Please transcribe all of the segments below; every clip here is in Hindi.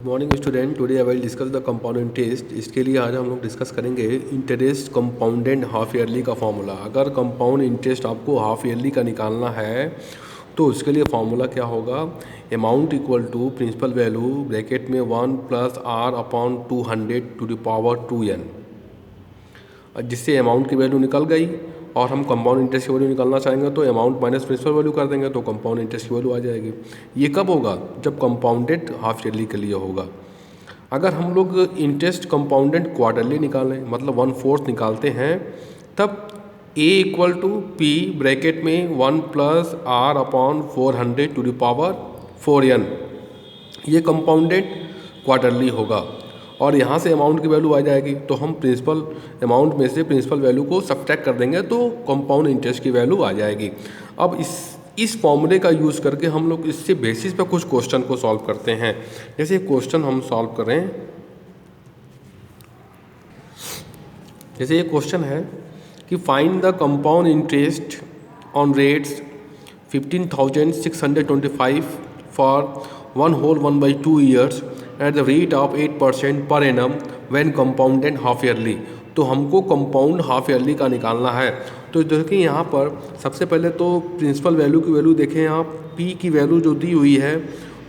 Morning student, today I will discuss the compound interest. इसके लिए आज हम लोग डिस्कस करेंगे इंटरेस्ट कंपाउंडेड हाफ ईयरली का फॉर्मूला। अगर कंपाउंड इंटरेस्ट आपको हाफ ईयरली का निकालना है तो उसके लिए फॉर्मूला क्या होगा, amount equal to principal value bracket में 1 + r/200 to the power 2n, जिससे अमाउंट की वैल्यू निकल गई और हम कंपाउंड इंटरेस्ट की वैल्यू निकालना चाहेंगे तो अमाउंट माइनस प्रिंसिपल वैल्यू कर देंगे तो कंपाउंड इंटरेस्ट की वैल्यू आ जाएगी। ये कब होगा? जब कंपाउंडेड हाफ ईयरली के लिए होगा। अगर हम लोग इंटरेस्ट कंपाउंडेड क्वार्टरली निकालें, मतलब 1/4 निकालते हैं, तब a equal to P bracket में 1 + r/400 to the power 4n, ये कंपाउंडेड क्वार्टरली होगा। और यहाँ से अमाउंट की वैल्यू आ जाएगी तो हम प्रिंसिपल अमाउंट में से प्रिंसिपल वैल्यू को सब्ट्रैक्ट कर देंगे तो कंपाउंड इंटरेस्ट की वैल्यू आ जाएगी। अब इस फॉर्मूले का यूज़ करके हम लोग इससे बेसिस पे कुछ क्वेश्चन को सॉल्व करते हैं। जैसे क्वेश्चन हम सॉल्व करें, जैसे ये क्वेश्चन है कि find the compound interest on rates 15,625 for 1/2 years at the rate of 8% per annum when compounded half yearly. तो हमको कंपाउंड हाफ ईयरली का निकालना है। तो देखिए यहाँ पर सबसे पहले तो प्रिंसिपल वैल्यू की वैल्यू देखें, यहाँ पी की वैल्यू जो दी हुई है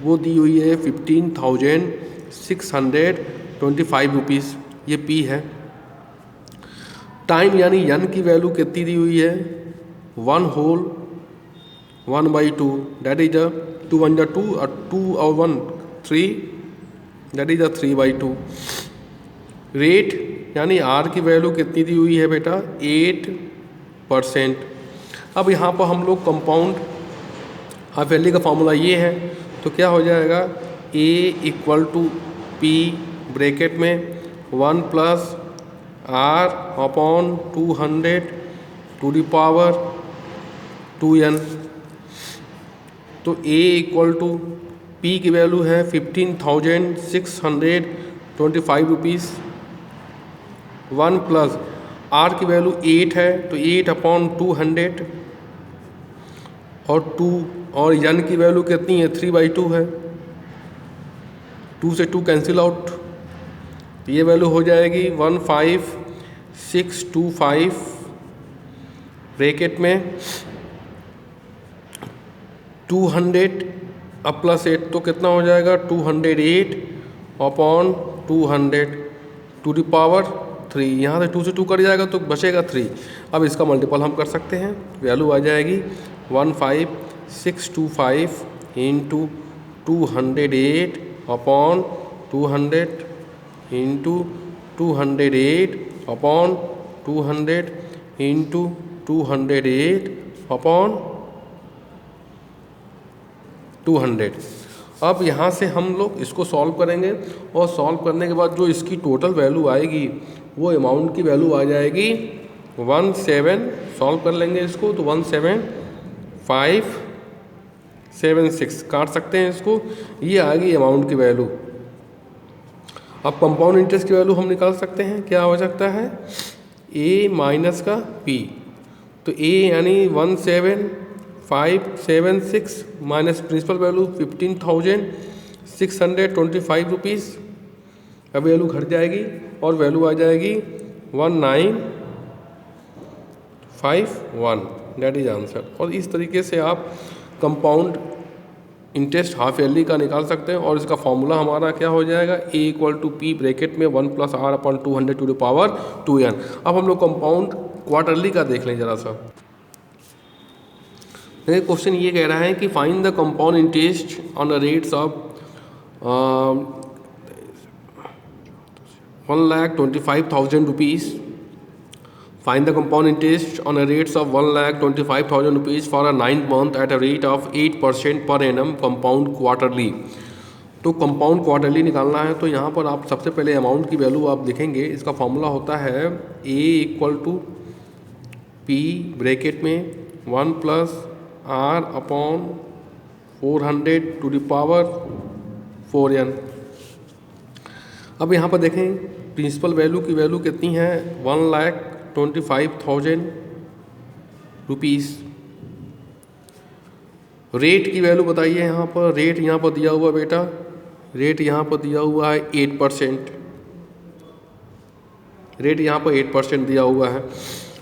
वो दी हुई है 15,625 रुपीज़, ये पी है। टाइम यानी यन की वैल्यू कितनी दी हुई है, 1/2, दैट इज 2 1 2 और 2 और 1 3, दैट इज 3/2। रेट यानी आर की वैल्यू कितनी दी हुई है बेटा, 8%। अब यहाँ पर हम लोग कंपाउंड हाफ ईयरली का फॉर्मूला ये है, तो क्या हो जाएगा, ए इक्वल टू पी ब्रैकेट में 1 + r/200 to the power 2n। तो a इक्वल टू p की वैल्यू है 15,625 रुपीज़, 1 + r की वैल्यू 8 है तो 8/200 और 2 और n की वैल्यू कितनी है, 3/2 है। 2 से 2 कैंसिल आउट, ये वैल्यू हो जाएगी 15,625 ब्रैकेट में 200 अब +8 तो कितना हो जाएगा, 208/200 टू द पावर 3। यहाँ से 2 से 2 कट जाएगा तो बचेगा 3। अब इसका मल्टीपल हम कर सकते हैं, वैल्यू आ जाएगी 15,625 इंटू 208/200 इंटू 208/200 इंटू 208/200। अब यहाँ से हम लोग इसको सॉल्व करेंगे और सॉल्व करने के बाद जो इसकी टोटल वैल्यू आएगी वो अमाउंट की वैल्यू आ जाएगी 17। सॉल्व कर लेंगे इसको तो 17,576 काट सकते हैं इसको, ये आएगी अमाउंट की वैल्यू। अब कंपाउंड इंटरेस्ट की वैल्यू हम निकाल सकते हैं, क्या हो सकता है, a माइनस का p। तो a यानी 17,576 माइनस प्रिंसिपल वैल्यू 15,625 रुपीज़। अब वैल्यू घट जाएगी और वैल्यू आ जाएगी 1951, दैट इज आंसर। और इस तरीके से आप कंपाउंड इंटरेस्ट हाफ ईयरली का निकाल सकते हैं। और इसका फॉर्मूला हमारा क्या हो जाएगा, a equal to P bracket में 1 + r/200 to the power 2n। अब हम लोग कंपाउंड क्वार्टरली का देख लें जरा सा। क्वेश्चन ये कह रहा है कि find the compound interest on the rates of 1,25,000 rupees. Find the compound interest on a rates of 1,25,000 rupees for a 9 month at a rate of 8% per annum compound quarterly। तो कंपाउंड क्वार्टरली निकालना है तो यहाँ पर आप सबसे पहले अमाउंट की वैल्यू आप लिखेंगे। इसका फॉर्मूला होता है a equal to P bracket में 1 + r/400 to the power 4n। अब यहाँ पर देखें प्रिंसिपल वैल्यू की वैल्यू कितनी है, 1,25,000 रुपीज़। रेट की वैल्यू बताइए, यहाँ पर रेट यहाँ पर दिया हुआ बेटा रेट यहाँ पर दिया हुआ है 8%, रेट यहाँ पर 8% दिया हुआ है।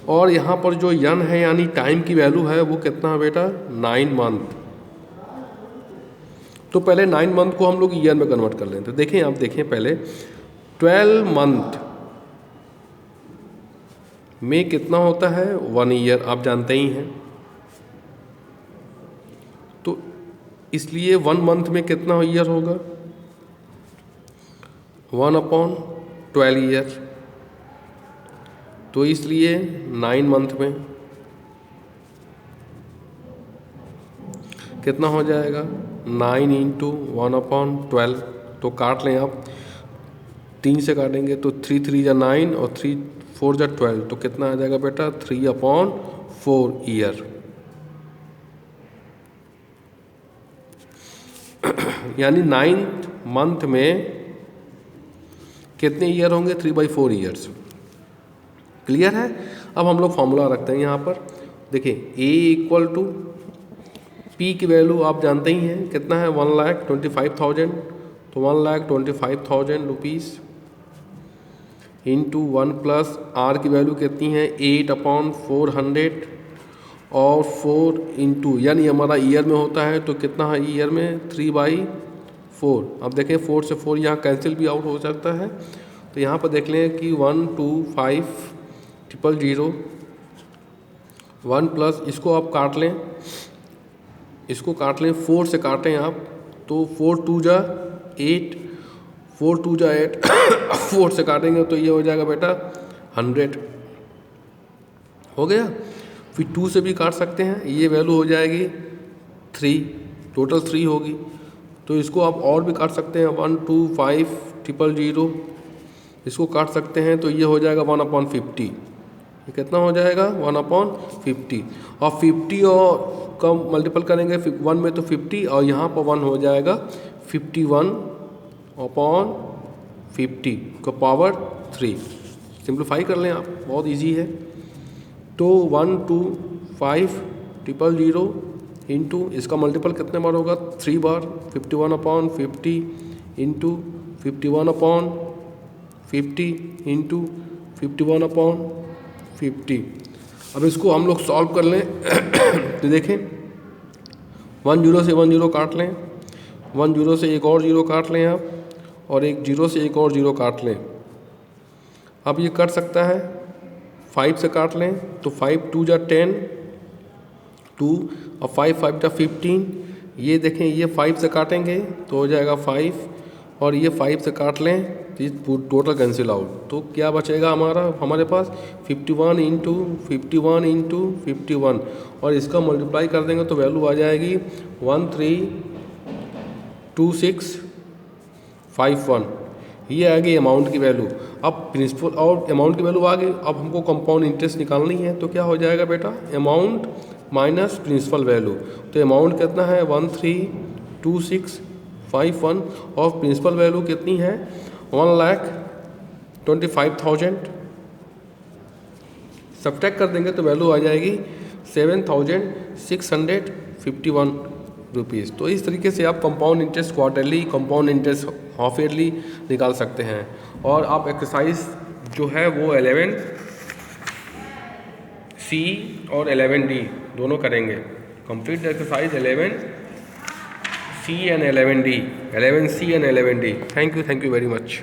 और यहाँ पर जो यन है यानी टाइम की वैल्यू है वो कितना है बेटा, 9 मंथ। तो पहले 9 मंथ को हम लोग ईयर में कन्वर्ट कर लें। तो देखें, आप देखें पहले 12 मंथ में कितना होता है, 1 ईयर, आप जानते ही हैं। तो इसलिए 1 मंथ में कितना ईयर होगा, 1/12 ईयर। तो इसलिए 9 मंथ में कितना हो जाएगा, 9 × 1/12। तो काट लें आप, 3 से काटेंगे तो 3 3 या 9 और 3 4 या 12, तो कितना आ जाएगा बेटा, 3/4 ईयर। यानी 9th मंथ में कितने ईयर होंगे, 3/4 ईयर्स। क्लियर है। अब हम लोग फॉर्मूला रखते हैं यहाँ पर। देखिए A = P की वैल्यू आप जानते ही हैं कितना है, 1,25,000। तो 1,25,000 रुपीज़ इंटू 1 प्लस R की वैल्यू कितनी है, 8/400 और 4 इंटू, यानी हमारा ईयर में होता है तो कितना है ईयर में, 3/4। अब देखें 4 से 4 यहाँ कैंसिल भी आउट हो सकता है। तो यहाँ पर देख लें कि 1,25,000 1 प्लस इसको आप काट लें, इसको काट लें, 4 से काटें आप तो 4 2 जा 8, 4 2 जा 8 4 से काटेंगे तो ये हो जाएगा बेटा 100 हो गया। फिर 2 से भी काट सकते हैं, ये वैल्यू हो जाएगी 3, टोटल 3 होगी। तो इसको आप और भी काट सकते हैं, 1,25,000 इसको काट सकते हैं तो ये हो जाएगा 1/50। ये कितना हो जाएगा, 1/50। और 50 और कम मल्टीपल करेंगे 1 में तो 50 और यहाँ पर 1 हो जाएगा 51/50 का पावर 3। सिंप्लीफाई कर लें आप, बहुत इजी है। तो 1,25,000 इंटू इसका मल्टीपल कितने बार होगा, 3 बार, 51/50 इंटू 51/50 इंटू 51/50। अब इसको हम लोग सॉल्व कर लें तो देखें 1 0 से 1 0 काट लें, 1 0 से एक और 0 काट लें आप, और एक 0 से एक और 0 काट लें। अब ये कट सकता है, 5 से काट लें तो 5 2 जा 10 2 और 5 5 जा 15। ये देखें, ये 5 से काटेंगे तो हो जाएगा 5 और ये 5 से काट लें तो ये टोटल कैंसिल आउट। तो क्या बचेगा हमारे पास 51 इंटू 51 इंटू 51 और इसका मल्टीप्लाई कर देंगे तो वैल्यू आ जाएगी 132651। ये आ गई अमाउंट की वैल्यू। अब प्रिंसिपल और अमाउंट की वैल्यू आ गई, अब हमको कंपाउंड इंटरेस्ट निकालनी है तो क्या हो जाएगा बेटा, अमाउंट माइनस प्रिंसिपल वैल्यू। तो अमाउंट कितना है 132651 और प्रिंसिपल वैल्यू कितनी है 1,25,000। सब्ट्रैक्ट कर देंगे तो वैल्यू आ जाएगी 7,651 रुपीज़। तो इस तरीके से आप compound interest quarterly, compound interest half yearly निकाल सकते हैं। और आप एक्सरसाइज जो है वो 11C और 11D दोनों करेंगे। Complete exercise 11C and 11D, 11C and 11D। Thank you very much.